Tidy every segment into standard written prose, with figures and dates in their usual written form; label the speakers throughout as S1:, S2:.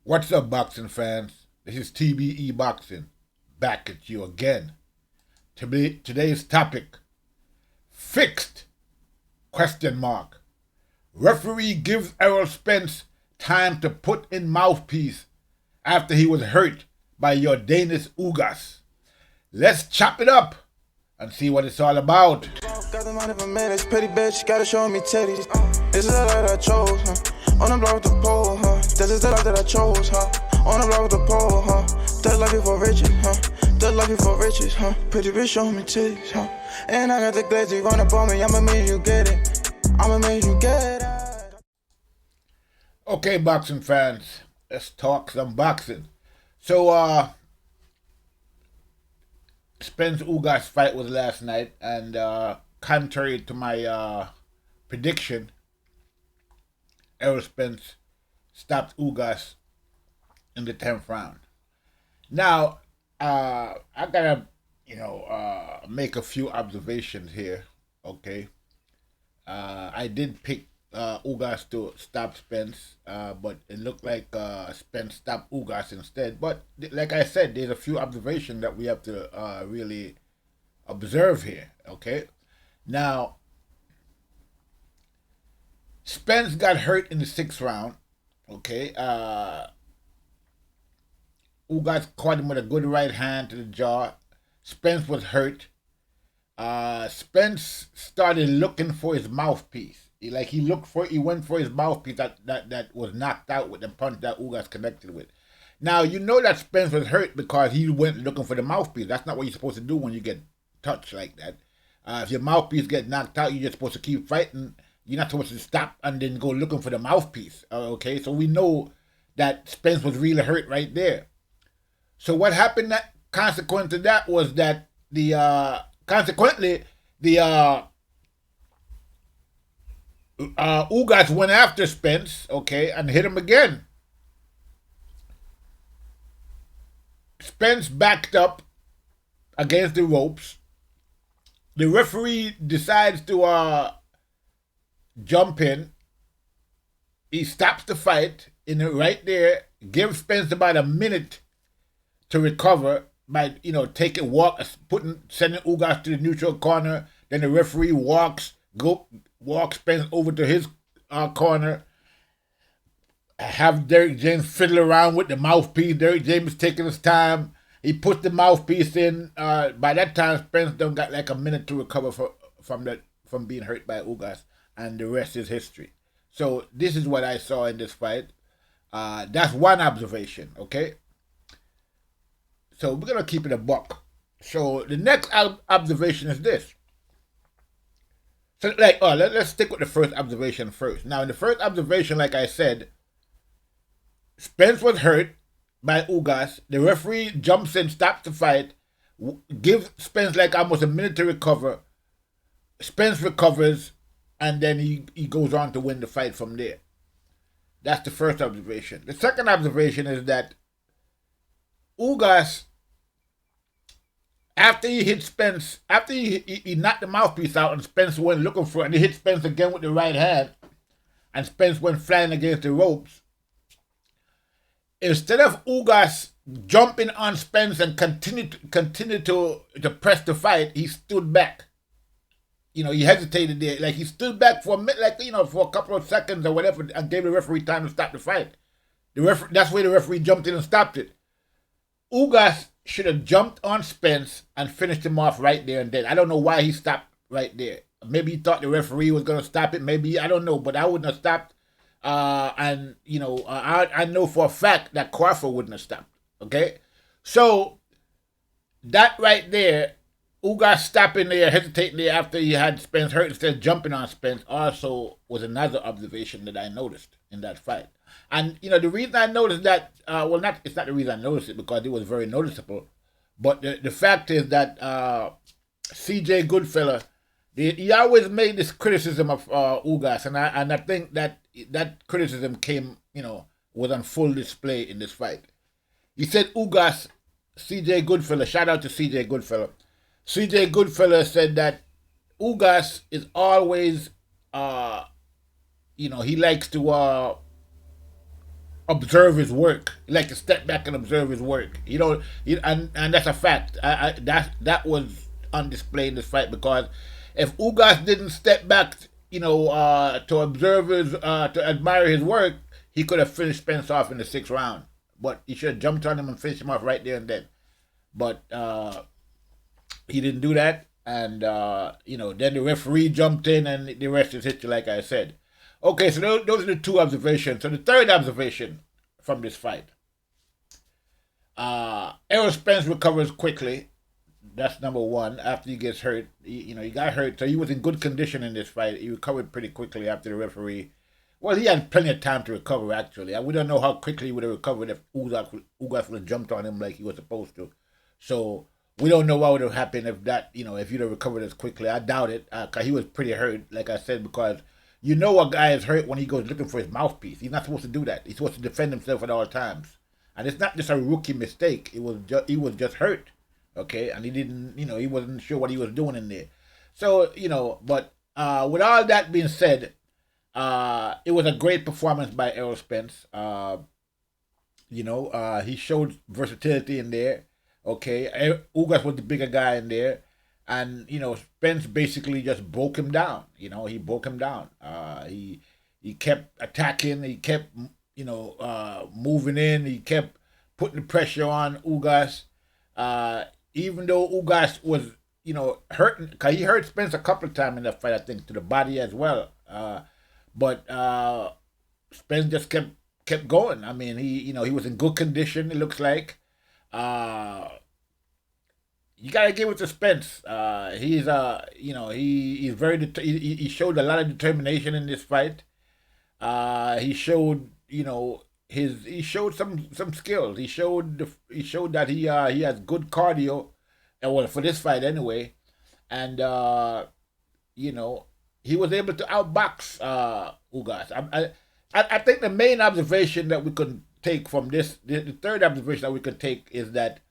S1: What's up, boxing fans? This is TBE Boxing, back at you again. Today's topic, fixed, question mark. Referee gives Errol Spence time to put in Mouthpiece after he was hurt by Yordenis Ugas. Let's chop it up and see what it's all about.
S2: Got the money for minutes, pretty bitch, gotta show me titties. This is the life that I chose, huh? On the block with the pole, huh? This is the life that I chose, huh? On the block with the pole, huh? That life for riches, huh? That life for riches, huh? Pretty bitch, show me titties, huh? And I got the glaze, run up on me, I'ma make you get it. I'ma make you get it.
S1: Okay, boxing fans, let's talk some boxing. So, Spence Ugas fight was last night, and contrary to my prediction, Errol Spence stopped Ugas in the 10th round. Now, I gotta, make a few observations here. Okay, I did pick Ugas to stop Spence, but it looked like Spence stopped Ugas instead. But like I said, there's a few observations that we have to really observe here. Okay, now Spence got hurt in the 6th round. Okay, Ugas caught him with a good right hand to the jaw. Spence was hurt. Spence started looking for his mouthpiece. He went for his mouthpiece that was knocked out with the punch that Ugas connected with. Now, you know that Spence was hurt because he went looking for the mouthpiece. That's not what you're supposed to do when you get touched like that. If your mouthpiece gets knocked out, you're just supposed to keep fighting. You're not supposed to stop and then go looking for the mouthpiece. Okay, so we know that Spence was really hurt right there. So what happened that consequent to that was that Ugas went after Spence, okay, and hit him again. Spence backed up against the ropes. The referee decides to jump in. He stops the fight right there, gives Spence about a minute to recover by, sending Ugas to the neutral corner. Then the referee walks Spence over to his corner. Have Derrick James fiddle around with the mouthpiece. Derrick James is taking his time. He puts the mouthpiece in. By that time, Spence done got like a minute to recover from being hurt by Ugas, and the rest is history. So this is what I saw in this fight. That's one observation, okay? So we're gonna keep it a buck. So the next observation is this. So let's stick with the first observation first. Now in the first observation, like I said, Spence was hurt by Ugas. The referee jumps in, stops the fight, gives Spence like almost a minute to recover. Spence recovers, and then he goes on to win the fight from there. That's the first observation. The second observation is that Ugas, after he hit Spence, after he knocked the mouthpiece out and Spence went looking for it, and he hit Spence again with the right hand, and Spence went flying against the ropes, instead of Ugas jumping on Spence and continue to press the fight, he stood back. He hesitated there. Like, he stood back for a minute, for a couple of seconds or whatever, and gave the referee time to stop the fight. That's where the referee jumped in and stopped it. Ugas should have jumped on Spence and finished him off right there and then. I don't know why he stopped right there. Maybe he thought the referee was going to stop it. Maybe, I don't know, but I wouldn't have stopped. I know for a fact that Crawford wouldn't have stopped. Okay? So, that right there, Ugas stopping there, hesitating there after he had Spence hurt instead of jumping on Spence also was another observation that I noticed in that fight. And, the reason I noticed that, it's not the reason I noticed it because it was very noticeable, but the fact is that CJ Goodfella, he always made this criticism of Ugas, and I think that criticism came, was on full display in this fight. He said Ugas, CJ Goodfella, shout out to CJ Goodfella. CJ Goodfella said that Ugás is always, he likes to observe his work. He like to step back and observe his work. And that's a fact. That was on display in this fight, because if Ugas didn't step back, to observe to admire his work, he could have finished Spence off in the 6th round. But he should have jumped on him and finished him off right there and then. But he didn't do that, and then the referee jumped in, and the rest is history, like I said. Okay, so those are the 2 observations. So the 3rd observation from this fight. Errol Spence recovers quickly. That's number 1. After he gets hurt, he got hurt, so he was in good condition in this fight. He recovered pretty quickly after the referee. Well, he had plenty of time to recover, actually. We don't know how quickly he would have recovered if Ugas would have jumped on him like he was supposed to. So we don't know what would have happened if if he'd have recovered as quickly. I doubt it, because he was pretty hurt, like I said, because a guy is hurt when he goes looking for his mouthpiece. He's not supposed to do that. He's supposed to defend himself at all times. And it's not just a rookie mistake. He was just hurt, okay? And he didn't, he wasn't sure what he was doing in there. So, but with all that being said, it was a great performance by Errol Spence. He showed versatility in there. Okay, Ugas was the bigger guy in there, and Spence basically just broke him down. He broke him down. He kept attacking. He kept moving in. He kept putting the pressure on Ugas. Even though Ugas was hurting, because he hurt Spence a couple of times in that fight, I think, to the body as well. But Spence just kept going. I mean, he was in good condition, it looks like. You gotta give it to Spence. He's he's very he showed a lot of determination in this fight. He showed he showed some skills. He showed that he has good cardio, well, for this fight anyway, and he was able to outbox Ugas. I think the main observation that we could take from this, the 3rd observation that we could take, is that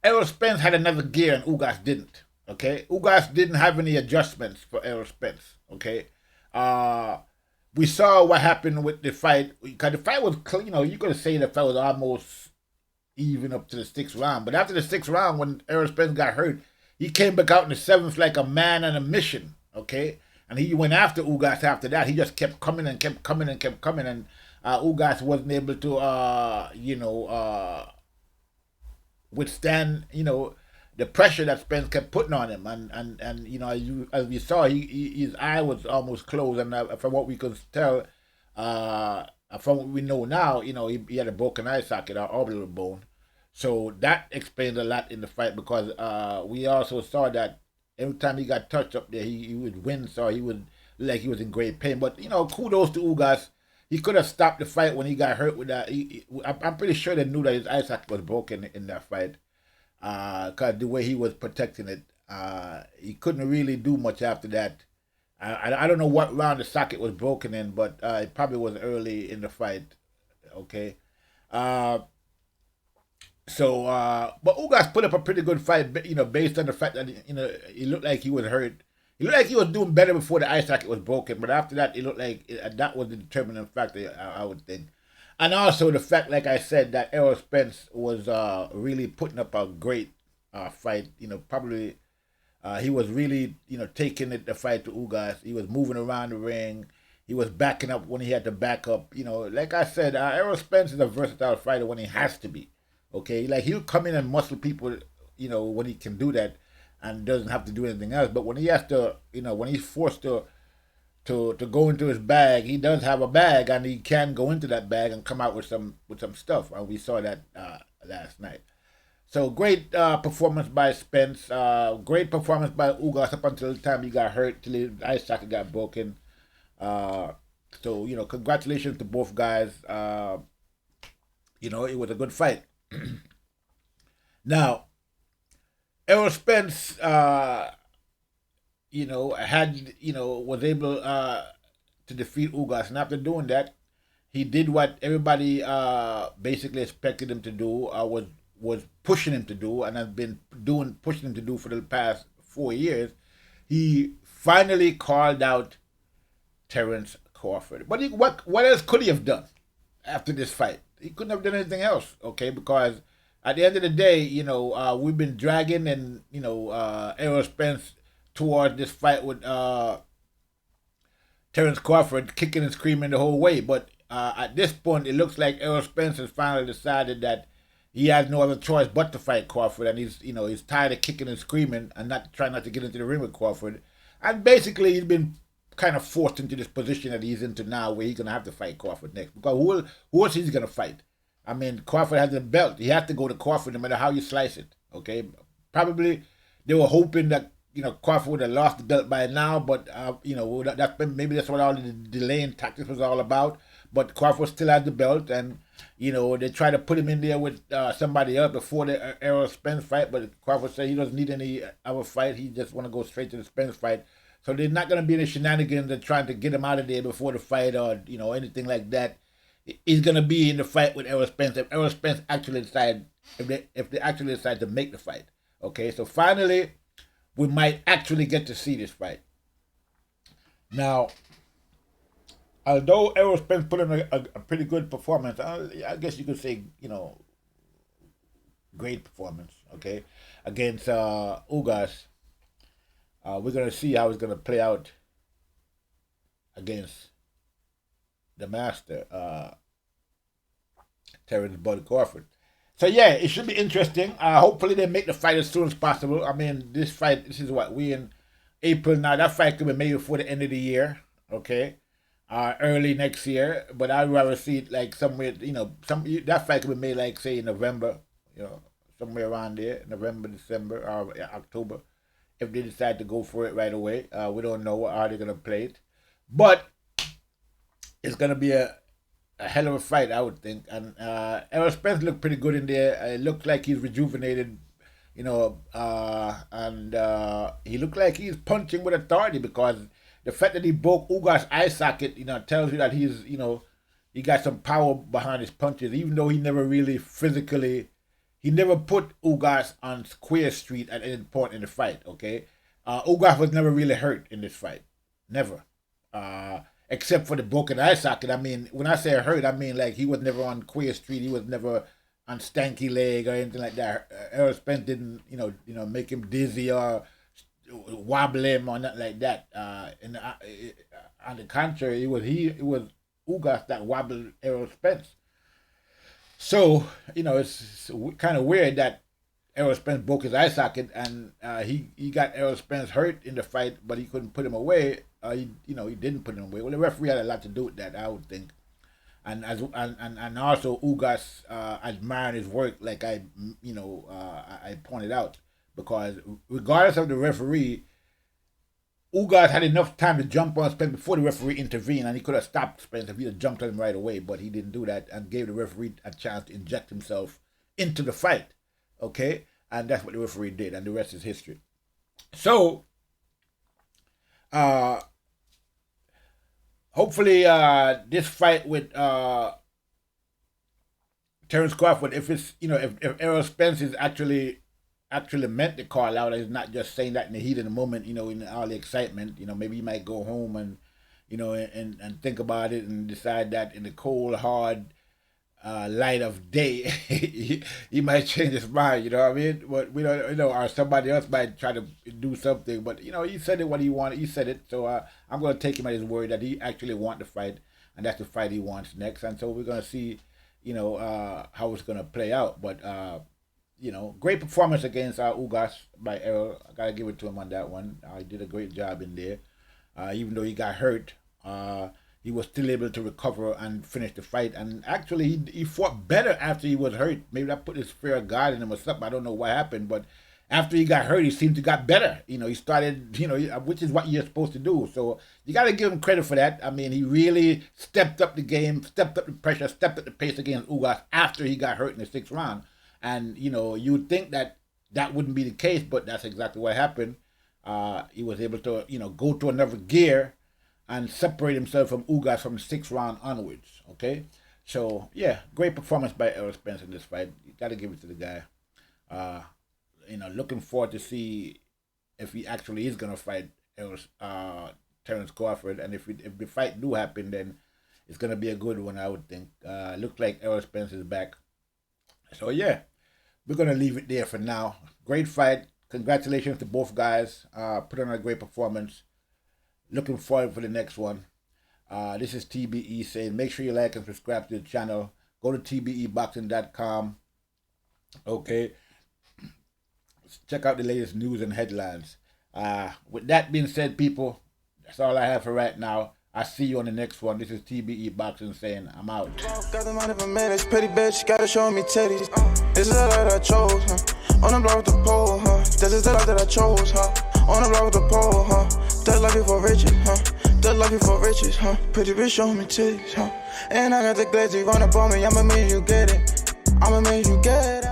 S1: Errol Spence had another gear and Ugas didn't. Okay, Ugas didn't have any adjustments for Errol Spence. Okay, we saw what happened with the fight, because the fight was, you could say the fight was almost even up to the 6th round. But after the 6th round, when Errol Spence got hurt, he came back out in the 7th like a man on a mission. Okay, and he went after Ugas after that. He just kept coming and kept coming and kept coming, and Ugas wasn't able to withstand the pressure that Spence kept putting on him, and as we saw, his eye was almost closed, and from what we could tell, from what we know now, he had a broken eye socket, or orbital bone. So that explains a lot in the fight, because we also saw that every time he got touched up there, he would wince, or he would like he was in great pain. But kudos to Ugas. He could have stopped the fight when he got hurt with that. I'm pretty sure they knew that his eye socket was broken in that fight, because the way he was protecting it, he couldn't really do much after that. I don't know what round the socket was broken in, but it probably was early in the fight. Okay. But Ugas put up a pretty good fight, based on the fact that he looked like he was hurt. He looked like he was doing better before the eye socket was broken, but after that, it looked like that was the determining factor, I would think. And also the fact, like I said, that Errol Spence was really putting up a great fight. Probably he was really taking the fight to Ugás. He was moving around the ring. He was backing up when he had to back up. Like I said, Errol Spence is a versatile fighter when he has to be. Okay, like he'll come in and muscle people, when he can do that, and doesn't have to do anything else. But when he has to, when he's forced to go into his bag, he does have a bag, and he can go into that bag and come out with some stuff. And we saw that last night. So great performance by Spence. Great performance by Ugas up until the time he got hurt, till his eye socket got broken. So congratulations to both guys. It was a good fight. Now, Errol Spence, was able to defeat Ugas, and after doing that, he did what everybody basically expected him to do, was pushing him to do, and has been pushing him to do for the past 4 years. He finally called out Terence Crawford. But what else could he have done after this fight? He couldn't have done anything else, okay? Because at the end of the day, we've been dragging and Errol Spence towards this fight with Terence Crawford, kicking and screaming the whole way. But at this point, it looks like Errol Spence has finally decided that he has no other choice but to fight Crawford, and he's tired of kicking and screaming and not trying not to get into the ring with Crawford. And basically, he's been kind of forced into this position that he's into now, where he's gonna have to fight Crawford next. Because who else is gonna fight? I mean, Crawford has the belt. He has to go to Crawford no matter how you slice it. Okay, probably they were hoping that Crawford would have lost the belt by now, but maybe that's what all the delaying tactics was all about. But Crawford still has the belt, and they try to put him in there with somebody else before the Errol Spence fight. But Crawford said he doesn't need any other fight. He just want to go straight to the Spence fight. So they're not going to be any shenanigans and trying to get him out of there before the fight or anything like that. He's going to be in the fight with Errol Spence if Errol Spence actually decide if they actually decide to make the fight. Okay, so finally we might actually get to see this fight. Now, although Errol Spence put in a pretty good performance, I guess you could say, great performance, okay, against Ugás. We're going to see how it's going to play out against the master, Terence Bud Crawford. So yeah, it should be interesting. Hopefully they make the fight as soon as possible. I mean, this is what, we in April now. That fight could be made before the end of the year, okay? Early next year. But I'd rather see it like somewhere, that fight could be made like, say, in November, somewhere around there, November, December, or October, if they decide to go for it right away. We don't know how they're going to play it. But it's going to be a hell of a fight, I would think. And Errol Spence looked pretty good in there. It looked like he's rejuvenated, and he looked like he's punching with authority, because the fact that he broke Ugás' eye socket, tells you that he's, he got some power behind his punches, even though he never really he never put Ugás on Square Street at any point in the fight, okay? Ugás was never really hurt in this fight. Never. Except for the broken eye socket. I mean, when I say hurt, I mean like he was never on Queer Street. He was never on Stanky Leg or anything like that. Errol Spence didn't, make him dizzy or wobble him or nothing like that. On the contrary, it was Ugás that wobbled Errol Spence. So, it's kind of weird that Errol Spence broke his eye socket, and he got Errol Spence hurt in the fight, but he couldn't put him away. He didn't put him away. Well, the referee had a lot to do with that, I would think. And also Ugás admiring his work, like I pointed out, because regardless of the referee, Ugás had enough time to jump on Spence before the referee intervened, and he could have stopped Spence if he had jumped on him right away, but he didn't do that and gave the referee a chance to inject himself into the fight. Okay? And that's what the referee did, and the rest is history. So, hopefully, this fight with Terence Crawford, if it's if Errol Spence is actually meant to call out, is not just saying that in the heat of the moment, in all the excitement, maybe he might go home and and think about it and decide that in the cold, hard light of day, he might change his mind. You know what I mean? But we don't, or somebody else might try to do something. But he said it what he wanted. He said it, so I'm going to take him at his word that he actually wants the fight, and that's the fight he wants next. And so we're going to see, how it's going to play out. But great performance against Ugás by Errol. I gotta give it to him on that one. He did a great job in there. Even though he got hurt, he was still able to recover and finish the fight. And actually, he fought better after he was hurt. Maybe that put his fear of God in him or something. I don't know what happened, but after he got hurt, he seemed to got better. He started, which is what you're supposed to do. So you got to give him credit for that. I mean, he really stepped up the game, stepped up the pressure, stepped up the pace against Ugás after he got hurt in the 6th round. And, you would think that wouldn't be the case, but that's exactly what happened. He was able to, go to another gear and separate himself from Ugás from the 6th round onwards, okay? So, yeah, great performance by Errol Spence in this fight. You got to give it to the guy. Looking forward to see if he actually is going to fight Terence Crawford. And if the fight do happen, then it's gonna be a good one, I would think. Looks like Errol Spence is back. So yeah, we're gonna leave it there for now. Great fight. Congratulations to both guys. Put on a great performance. Looking forward for the next one. This is TBE saying, make sure you like and subscribe to the channel. Go to tbeboxing.com. Okay. Check out the latest news and headlines. With that being said, people, that's all I have for right now. I'll see you on the next one. This is TBE Boxing saying, I'm out.
S2: Got the mind of a man, pretty bitch, gotta show me titties. This is the life that I chose, huh? On the block with the pole, huh? This is the life that I chose, huh? On the block with the pole, huh? That life before riches, huh? That life before riches, huh? Pretty bitch, show me titties, huh? And I got the glaze, you run up on me, I'ma make you get it. I'ma make you get it.